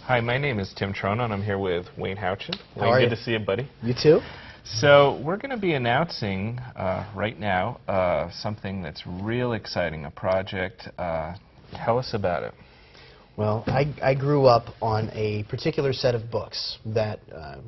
Hi, my name is Tim Trono, and I'm here with Wayne Houchin. How are you? Good to see you, buddy. You too. So we're going to be announcing right now something that's real exciting, a project. Tell us about it. Well, I grew up on a particular set of books that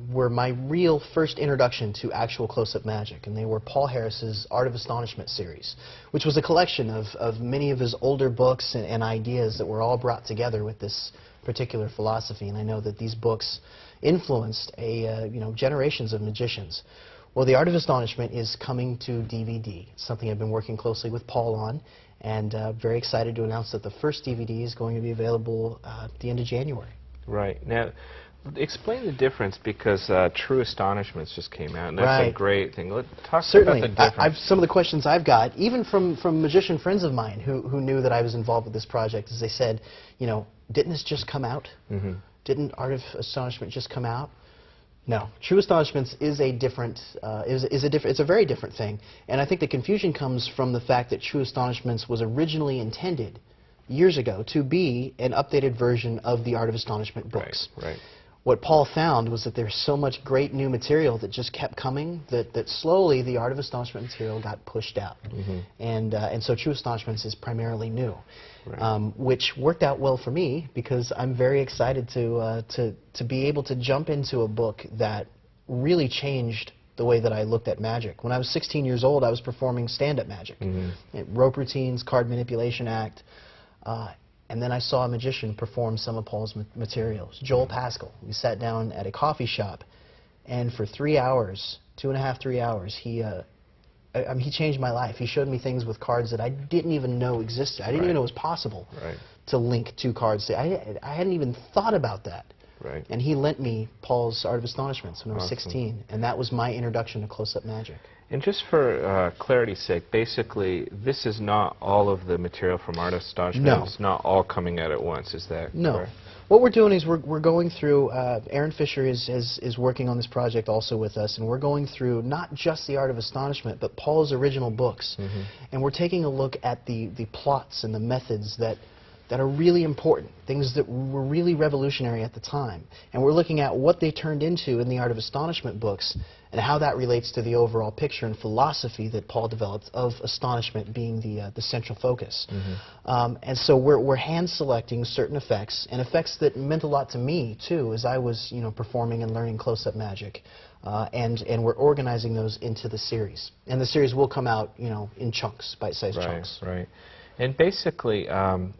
were my real first introduction to actual close-up magic, and they were Paul Harris's Art of Astonishment series, which was a collection of many of his older books and ideas that were all brought together with this particular philosophy. And I know that these books influenced generations of magicians. Well, the Art of Astonishment is coming to DVD. It's something I've been working closely with Paul on, and very excited to announce that the first DVD is going to be available at the end of January. Right. Now, explain the difference, because True Astonishments just came out, and that's a great thing. Talk Certainly. about the difference. Some of the questions I've got, even from magician friends of mine who knew that I was involved with this project, is they said, you know, didn't this just come out? Mm-hmm. Didn't Art of Astonishment just come out? No, True Astonishments is a different, it's a very different thing, and I think the confusion comes from the fact that True Astonishments was originally intended years ago to be an updated version of the Art of Astonishment books. Right. What Paul found was that there's so much great new material that just kept coming that slowly the Art of Astonishment material got pushed out, and so True Astonishments is primarily new. Right. Which worked out well for me, because I'm very excited to be able to jump into a book that really changed the way that I looked at magic. When I was 16 years old, I was performing stand-up magic, rope routines, card manipulation act, and then I saw a magician perform some of Paul's materials, Joel Pascal. We sat down at a coffee shop, and for 3 hours, 2.5, 3 hours, he changed my life. He showed me things with cards that I didn't even know existed. I didn't even know it was possible to link two cards. I hadn't even thought about that. Right. And he lent me Paul's Art of Astonishments when I was 16, and that was my introduction to close-up magic. And just for clarity's sake, basically, this is not all of the material from Art of Astonishment. No. It's not all coming out at once, is that correct? What we're doing is we're going through, Aaron Fisher is working on this project also with us, and we're going through not just the Art of Astonishment, but Paul's original books. And we're taking a look at the plots and the methods that are really important, things that were really revolutionary at the time. And we're looking at what they turned into in the Art of Astonishment books and how that relates to the overall picture and philosophy that Paul developed of astonishment being the central focus. And so we're hand-selecting certain effects, and effects that meant a lot to me, too, as I was performing and learning close-up magic. And we're organizing those into the series. And the series will come out, in chunks, bite-sized chunks. Right. And basically,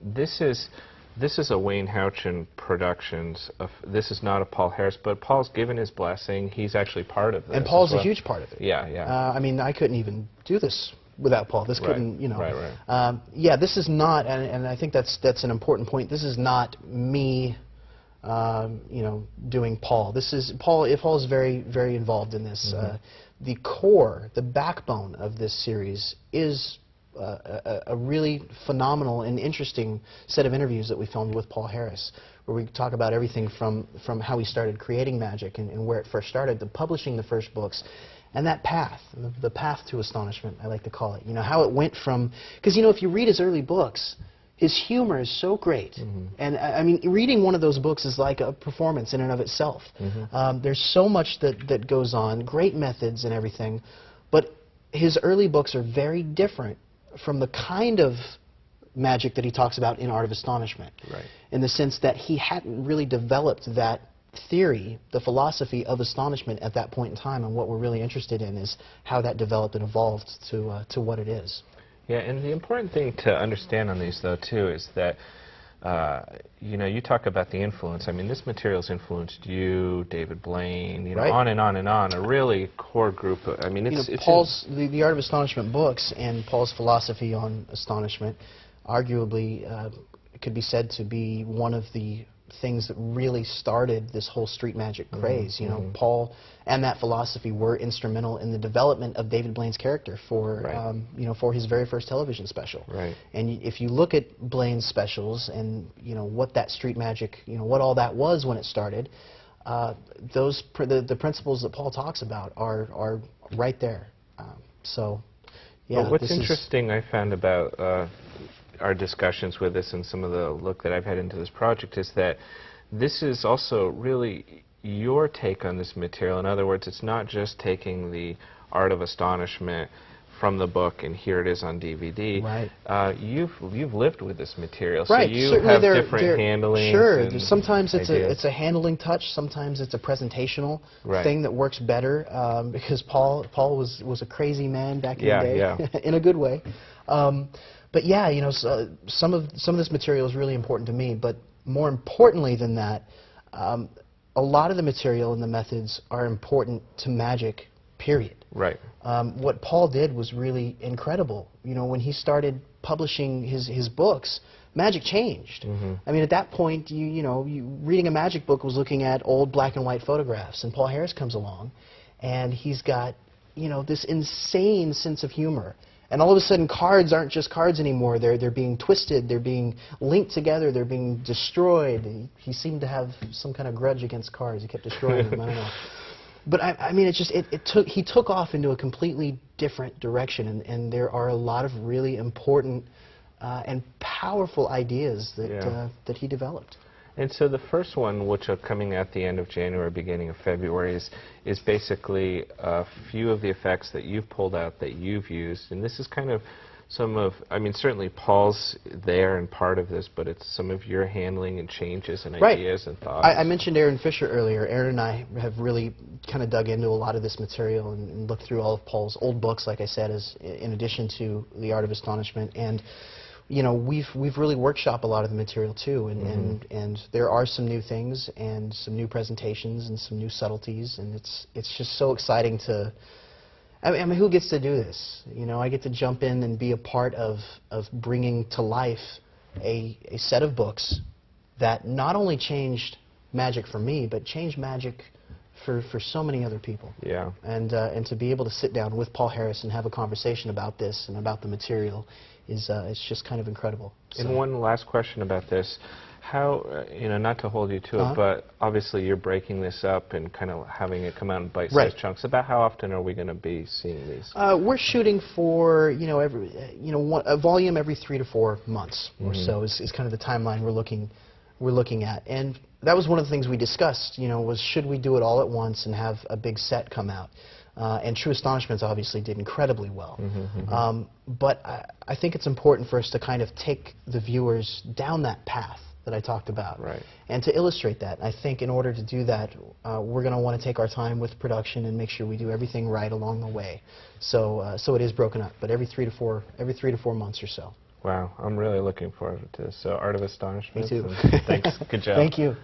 this is a Wayne Houchin Productions. This is not a Paul Harris, but Paul's given his blessing. He's actually part of this. And Paul's a huge part of it. Yeah. I mean, I couldn't even do this without Paul. This couldn't, Right. Yeah, this is not, and I think that's an important point. This is not me, doing Paul. This is Paul is very, very involved in this. The core, the backbone of this series is a really phenomenal and interesting set of interviews that we filmed with Paul Harris, where we talk about everything from how he started creating magic and where it first started, to publishing the first books, and that path, the path to astonishment, I like to call it. How it went from, because if you read his early books, his humor is so great, and I mean, reading one of those books is like a performance in and of itself. There's so much that goes on, great methods and everything, but his early books are very different from the kind of magic that he talks about in Art of Astonishment, in the sense that he hadn't really developed that theory, the philosophy of astonishment at that point in time, and what we're really interested in is how that developed and evolved to what it is. Yeah, and the important thing to understand on these, though, too, is that you talk about the influence. I mean, this material's influenced you, David Blaine, on and on and on. A really core group. I mean, it's Paul's the Art of Astonishment books and Paul's philosophy on astonishment, arguably, could be said to be one of the things that really started this whole street magic craze. Paul and that philosophy were instrumental in the development of David Blaine's character for for his very first television special. And if you look at Blaine's specials and what that street magic, what all that was when it started, the principles that Paul talks about are right there. Yeah. But what's interesting I found about our discussions with this and some of the look that I've had into this project is that this is also really your take on this material. In other words, it's not just taking the Art of Astonishment from the book and here it is on DVD. Right. You've lived with this material, right. so you Certainly have different handling. Sure. Sometimes it's a handling touch. Sometimes it's a presentational thing that works better. Because Paul was a crazy man back in the day, in a good way. But yeah, you know, some of this material is really important to me. But more importantly than that, a lot of the material and the methods are important to magic. Period. Right. What Paul did was really incredible. You know, when he started publishing his books, magic changed. I mean, at that point, reading a magic book was looking at old black and white photographs, and Paul Harris comes along, and he's got, this insane sense of humor. And all of a sudden, cards aren't just cards anymore. They're being twisted. They're being linked together. They're being destroyed. He seemed to have some kind of grudge against cards. He kept destroying them. I don't know. But I mean, he took off into a completely different direction, and there are a lot of really important and powerful ideas that he developed. And so the first one, which are coming at the end of January, beginning of February, is basically a few of the effects that you've pulled out that you've used, and this is kind of I mean, certainly Paul's there and part of this, but it's some of your handling and changes and ideas and thoughts. I mentioned Aaron Fisher earlier. Aaron and I have really kind of dug into a lot of this material and looked through all of Paul's old books, like I said, in addition to The Art of Astonishment. And we've really workshopped a lot of the material too, and there are some new things and some new presentations and some new subtleties, and it's just so exciting to. I mean, who gets to do this? I get to jump in and be a part of bringing to life a set of books that not only changed magic for me, but changed magic for so many other people. Yeah. And to be able to sit down with Paul Harris and have a conversation about this and about the material is it's just kind of incredible. So. And one last question about this. How, not to hold you to it, but obviously you're breaking this up and kind of having it come out in bite-sized chunks. About how often are we going to be seeing these? We're shooting for, a volume every 3 to 4 months or so is kind of the timeline we're looking at. And that was one of the things we discussed, was should we do it all at once and have a big set come out? And True Astonishments obviously did incredibly well. But I think it's important for us to kind of take the viewers down that path that I talked about, and to illustrate that. I think in order to do that, we're going to want to take our time with production and make sure we do everything right along the way. So it is broken up, but every 3 to 4 months or so. Wow, I'm really looking forward to this. So Art of Astonishment. Me too. Thanks. Good job. Thank you.